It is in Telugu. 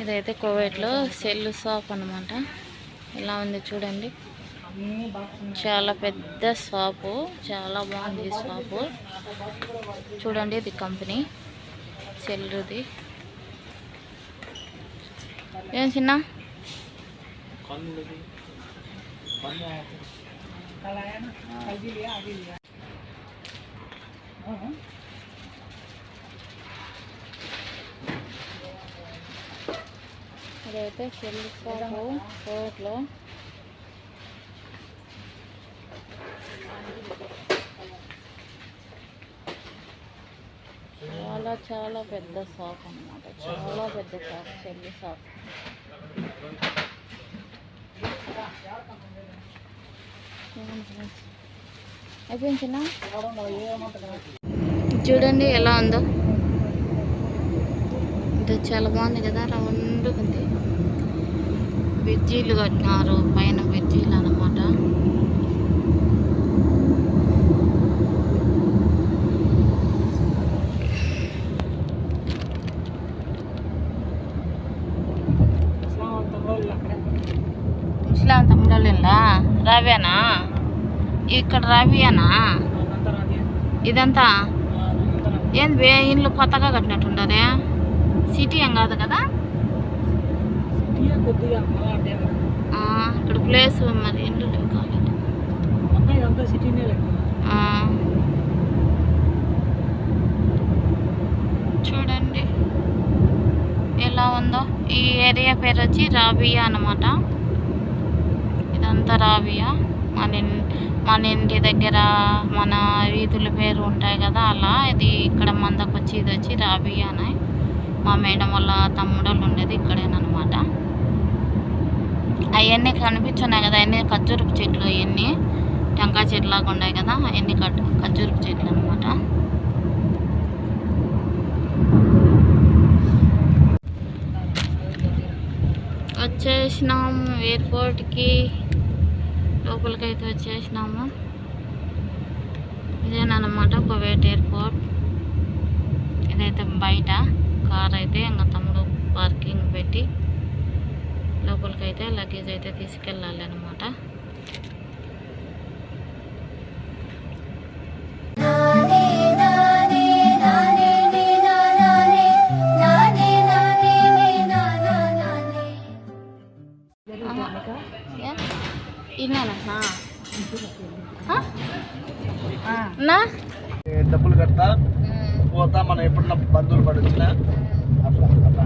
ఇదైతే కువైట్లో సెల్ షాప్ అన్నమాట. ఇలా ఉంది చూడండి, చాలా పెద్ద షాపు, చాలా బాగుంది షాపు చూడండి. ఇది కంపెనీ సెల్లుది. ఏం చిన్న ఇదైతే సెల్ షాపు కోట్లో. చాలా చాలా పెద్ద షాప్ అన్నమాట, చాలా పెద్ద షాప్, సెల్ షాప్. అయిపోయిందా చూడండి ఎలా ఉందో. ఇది చాలా బాగుంది కదా, రౌండ్ ఉంది. బ్రిడ్జీలు కట్టినారు, పైన బ్రిడ్జీలు అన్నమాట. ముస్లాం తమ్ముళ్ళ రావ్యానా? ఇక్కడ రావియానా? ఇదంతా ఏంది ఇండ్లు కొత్తగా కట్టినట్టుండారే? సిటీ ఏం కాదు కదా ఇక్కడ ప్లేస్, మరి ఇండ్లు లేవు కాలేదు. చూడండి ఎలా ఉందో. ఈ ఏరియా పేరు వచ్చి రాబియా అన్నమాట. ఇదంతా రాబియా. మన ఇంటి దగ్గర మన వీధుల పేరు ఉంటాయి కదా, అలా ఇది ఇక్కడ మందకు వచ్చి ఇది వచ్చి రాబియా అని. మా మేడం వాళ్ళ తమ్ముడోళ్ళు ఉండేది ఇక్కడేనమాట. అవన్నీ కనిపించున్నాయి కదా, అవన్నీ ఖర్జూరపు చెట్లు, అవన్నీ టెంకాయ చెట్లు లాగా ఉన్నాయి కదా, అవన్నీ ఖర్జూరపు చెట్లు అనమాట. వచ్చేసినాము ఎయిర్పోర్ట్కి, లోపలికైతే వచ్చేసినాము. ఇదేనమాట కువైట్ ఎయిర్పోర్ట్. ఇదైతే బయట కార్ అయితే ఇంకా తమ్ముడు పార్కింగ్ పెట్టి లోపలికైతే లగేజ్ అయితే తీసుకెళ్ళాలి అనమాట. డబ్బులు కడతా పోతా, మనం ఎప్పుడన్నా బంధువులు పడి వచ్చినా అట్లా అట్లా